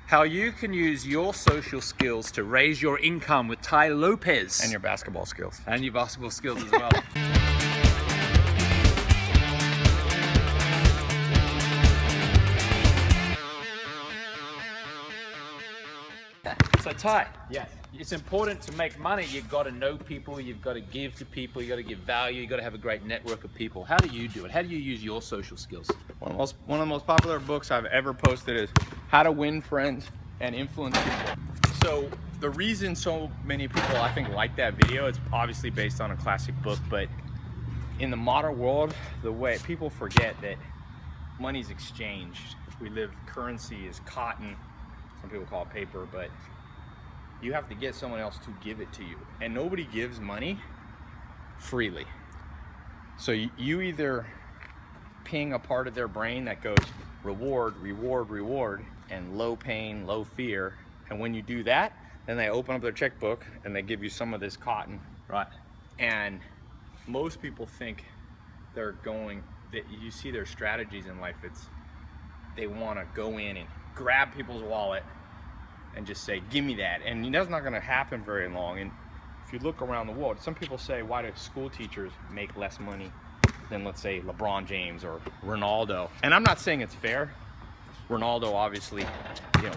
How you can use your social skills to raise your income with Tai Lopez. And your basketball skills. And your basketball skills as well. So Tai, Yes. it's important to make money. You've got to know people, you've got to give to people, you've got to give value, you've got to have a great network of people. How do you do it? How do you use your social skills? One of the most popular books I've ever posted is How to Win Friends and Influence People. So the reason so many people I think like that video, it's obviously based on a classic book, but in the modern world, the way people forget that money's exchanged. Currency is cotton. Some people call it paper, but you have to get someone else to give it to you. And nobody gives money freely. So you either ping a part of their brain that goes reward, reward, reward, and low pain, low fear. And when you do that, then they open up their checkbook and they give you some of this cotton. Right. And most people think that you see their strategies in life, they want to go in and grab people's wallet and just say, give me that. And that's not going to happen very long. And if you look around the world, some people say, why do school teachers make less money than, let's say, LeBron James or Ronaldo? And I'm not saying it's fair. Ronaldo, obviously,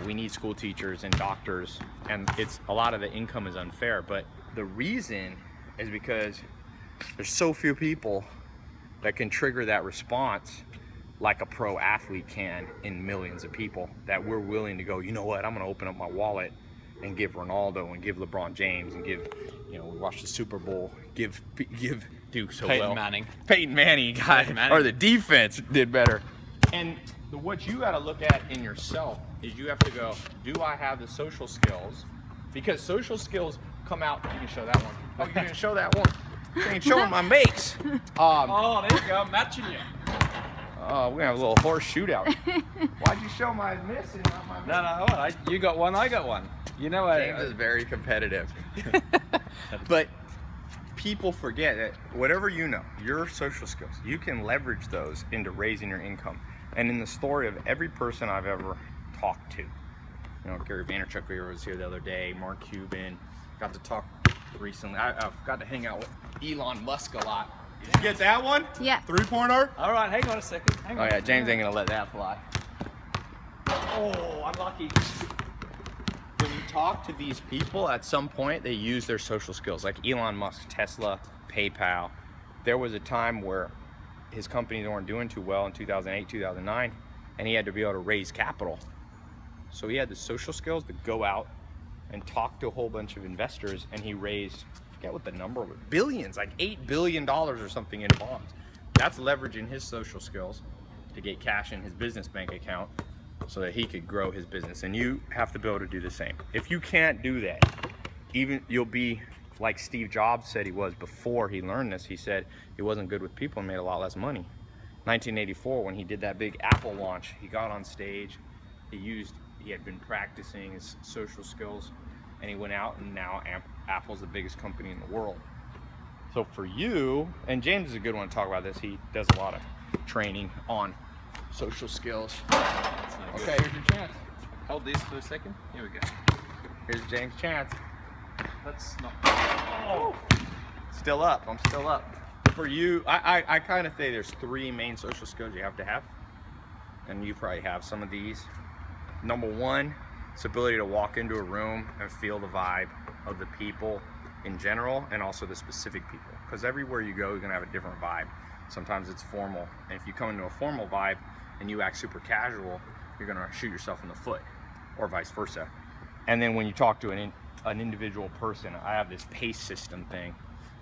we need school teachers and doctors, and a lot of the income is unfair. But the reason is because there's so few people that can trigger that response like a pro athlete can in millions of people, that we're willing to go, you know what, I'm going to open up my wallet and give Ronaldo and give LeBron James and give, we watched the Super Bowl, give Duke so Peyton well. Manning. Manning. Or the defense did better. And what you got to look at in yourself is you have to go, do I have the social skills? Because social skills come out. You can show that one. Oh, you didn't show that one. You ain't showing my makes. Oh, there you go, I'm matching you. Oh, we're gonna have a little horse shootout. Why'd you show my miss and not my miss? No, you got one, I got one. James is very competitive. But people forget that whatever your social skills, you can leverage those into raising your income. And in the story of every person I've ever talked to, Gary Vaynerchuk was here the other day, Mark Cuban, got to talk recently. I've got to hang out with Elon Musk a lot. Did you get that one? Yeah. 3-pointer? All right, hang on a second. Oh yeah, James ain't gonna let that fly. Oh, unlucky. When you talk to these people, at some point they use their social skills, like Elon Musk, Tesla, PayPal. There was a time where his companies weren't doing too well in 2008, 2009, and he had to be able to raise capital. So he had the social skills to go out and talk to a whole bunch of investors, and he raised, I forget what the number was, billions, like $8 billion or something in bonds. That's leveraging his social skills to get cash in his business bank account so that he could grow his business. And you have to be able to do the same. If you can't do that, you'll be like Steve Jobs said he was before he learned this. He said he wasn't good with people and made a lot less money. 1984, when he did that big Apple launch, he got on stage, he had been practicing his social skills, and he went out, and now Apple's the biggest company in the world. So for you, and James is a good one to talk about this, he does a lot of training on social skills. Okay, here's your chance. Hold these for a second. Here we go. Here's James' chance. That's not. Oh. Still up. I'm still up. For you, I kind of say there's 3 main social skills you have to have, and you probably have some of these. Number 1, it's the ability to walk into a room and feel the vibe of the people in general, and also the specific people. Because everywhere you go, you're gonna have a different vibe. Sometimes it's formal, and if you come into a formal vibe and you act super casual, you're gonna shoot yourself in the foot, or vice versa. And then when you talk to an individual person, I have this PACE system thing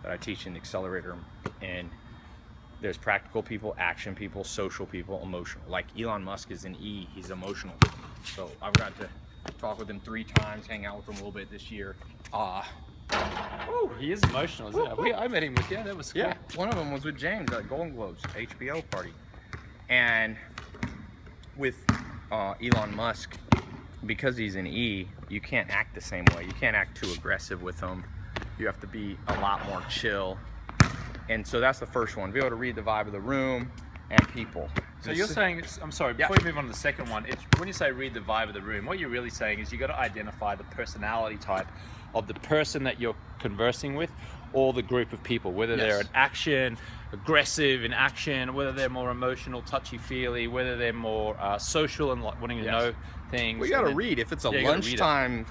that I teach in the accelerator, and there's practical people, action people, social people, emotional. Like Elon Musk is an E, he's emotional. So I've got to talk with him 3 times, hang out with him a little bit this year. He is emotional, isn't he? I met him with you, that was cool. Yeah, one of them was with James at Golden Globes, HBO party. And with Elon Musk, because he's an E, you can't act the same way. You can't act too aggressive with him. You have to be a lot more chill. And so that's the first one, be able to read the vibe of the room and people. So you're saying, I'm sorry, before you move on to the second one, it's, when you say read the vibe of the room, what you're really saying is you got to identify the personality type of the person that you're conversing with, or the group of people, whether they're aggressive in action, whether they're more emotional, touchy-feely, whether they're more social and like wanting to know things. We got to read. If it's a lunchtime,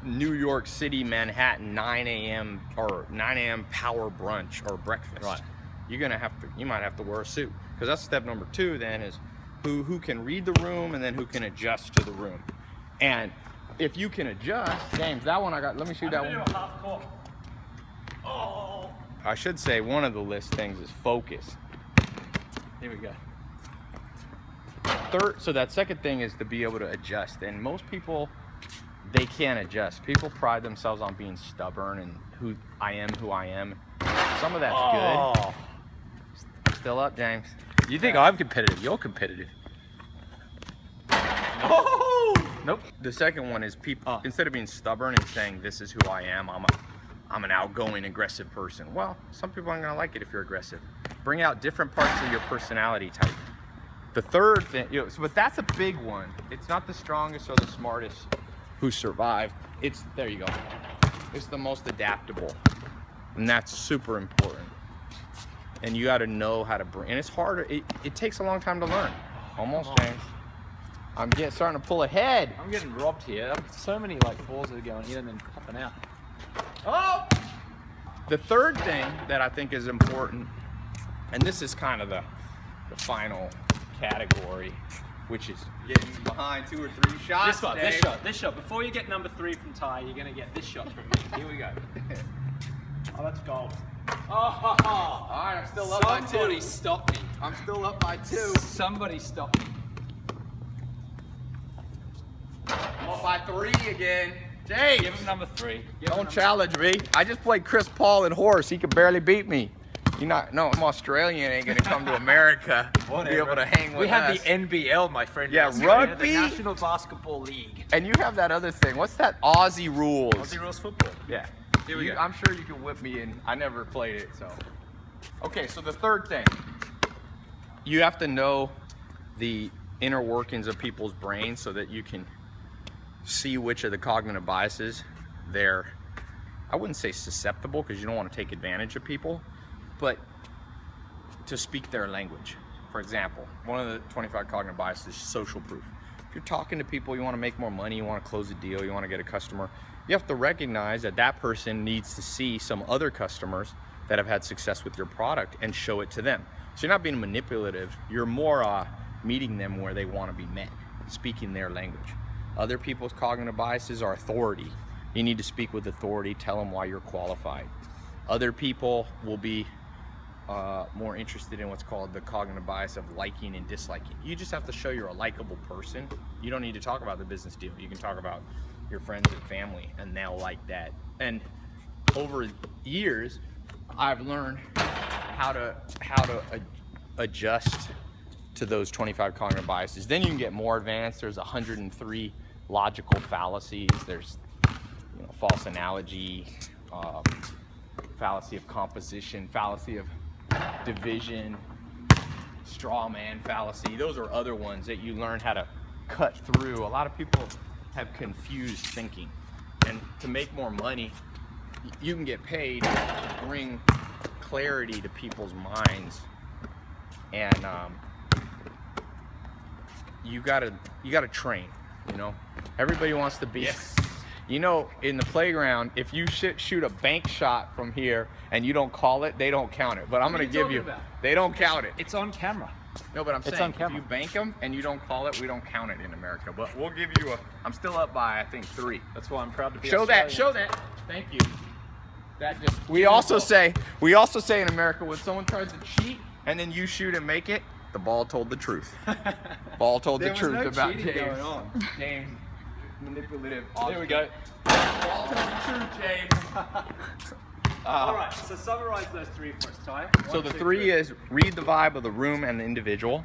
New York City, Manhattan, 9 a.m. or 9 a.m. power brunch or breakfast, you might have to wear a suit, because that's step number 2. Then is who can read the room, and then who can adjust to the room. And if you can adjust, James, that one I got. Let me shoot that one. Oh. I should say one of the list things is focus. Here we go. So that second thing is to be able to adjust, and most people, they can't adjust. People pride themselves on being stubborn and who I am. Some of that's good. Still up, James. You think I'm competitive? You're competitive. Oh! Nope. The second one is people, instead of being stubborn and saying this is who I am, I'm an outgoing, aggressive person. Well, some people aren't gonna like it if you're aggressive. Bring out different parts of your personality type. The third thing, but that's a big one. It's not the strongest or the smartest who survive. There you go. It's the most adaptable, and that's super important. And you got to know how to bring. And it's hard. It takes a long time to learn. Almost, James. I'm starting to pull ahead. I'm getting robbed here. So many balls are going in and then popping out. Oh! The third thing that I think is important, and this is kind of the final category, which is getting behind 2 or 3 shots. This shot. Before you get number 3 from Tai, you're gonna get this shot from me. Here we go. Oh, that's gold. Oh, all right, I'm still up by 2. Somebody stop me. I'm still up by 2. Somebody stop me. I'm up by 3 again. James, give him number 3. Don't challenge me. I just played Chris Paul in horse. He could barely beat me. No, I'm Australian. Ain't gonna come to America. Be able to hang with us. We have the NBL, my friend. Yeah, rugby. The National Basketball League. And you have that other thing. What's that? Aussie rules. Aussie rules football. Yeah. Here we go. I'm sure you can whip me in. I never played it, so. Okay, so the third thing. You have to know the inner workings of people's brains so that you can see which of the cognitive biases they're, I wouldn't say susceptible, because you don't want to take advantage of people, but to speak their language. For example, one of the 25 cognitive biases is social proof. If you're talking to people, you want to make more money, you want to close a deal, you want to get a customer, you have to recognize that that person needs to see some other customers that have had success with your product and show it to them. So you're not being manipulative, you're more meeting them where they want to be met, speaking their language. Other people's cognitive biases are authority. You need to speak with authority, tell them why you're qualified. Other people will be more interested in what's called the cognitive bias of liking and disliking. You just have to show you're a likable person. You don't need to talk about the business deal. You can talk about your friends and family, and they'll like that. And over years, I've learned how to adjust to those 25 cognitive biases. Then you can get more advanced. There's 103 logical fallacies. There's false analogy, fallacy of composition, fallacy of division, straw man fallacy. Those are other ones that you learn how to cut through. A lot of people have confused thinking, and to make more money, you can get paid to bring clarity to people's minds, and you gotta train. Everybody wants to be. Yes. In the playground, if you shoot a bank shot from here and you don't call it, they don't count it. But I'm going to give you, they don't count it. It's on camera. No, but I'm saying if you bank them and you don't call it, we don't count it in America. But we'll give you I'm still up by, I think, 3. That's why I'm proud to be Show Australian. that. Thank you. We also say in America, when someone tries to cheat and then you shoot and make it, the ball told the truth. Ball told the truth about James. Going on. James. Manipulative. There we go. Ball told the truth, James. All right, so summarize those 3 for us, Tai. So the 3 is read the vibe of the room and the individual.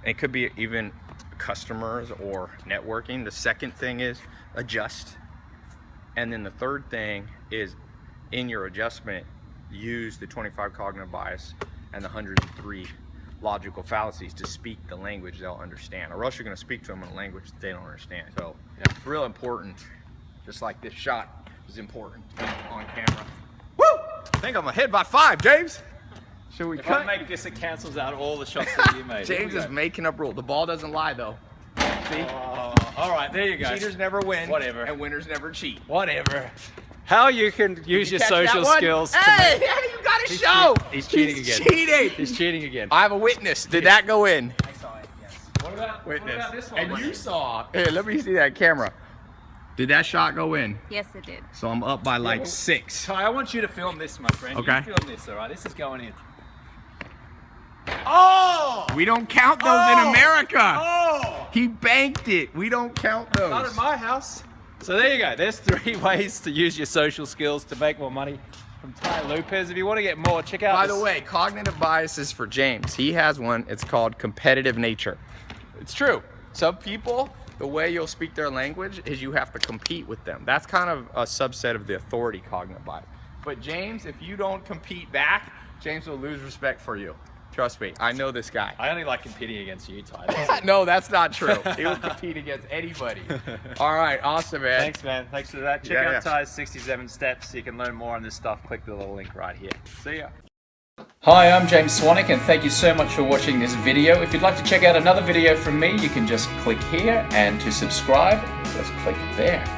It could be even customers or networking. The second thing is adjust. And then the third thing is, in your adjustment, use the 25 cognitive bias and the 103 logical fallacies to speak the language they'll understand, or else you're going to speak to them in a language that they don't understand. So it's real important, just like this shot is important on camera. Woo! I think I'm ahead by 5, James. Should we If I make this, it cancels out all the shots that you made. James is making up rules. The ball doesn't lie, though. See? All right, there you go. Cheaters never win. Whatever. And winners never cheat. Whatever. How you can use your Catch that social one? skills. Hey, you gotta show. He's cheating again. Cheating. He's cheating again. I have a witness. Did that go in? I saw it, yes. What about this one? And you saw. Here, let me see that camera. Did that shot go in? Yes, it did. So I'm up by like 6. Ty, I want you to film this, my friend. Okay. You film this, all right? This is going in. Oh! We don't count those in America. Oh! He banked it. We don't count those. Not at my house. So there you go. There's 3 ways to use your social skills to make more money from Tai Lopez. If you want to get more, check out By the way, cognitive biases for James. He has one. It's called competitive nature. It's true. Some people, the way you'll speak their language is you have to compete with them. That's kind of a subset of the authority cognitive bias. But James, if you don't compete back, James will lose respect for you. Trust me, I know this guy. I only like competing against you, Ty. No, that's not true. He will compete against anybody. All right, awesome, man. Thanks, man. Thanks for that. Check out Ty's 67 steps. You can learn more on this stuff. Click the little link right here. See ya. Hi, I'm James Swanwick, and thank you so much for watching this video. If you'd like to check out another video from me, you can just click here, and to subscribe, just click there.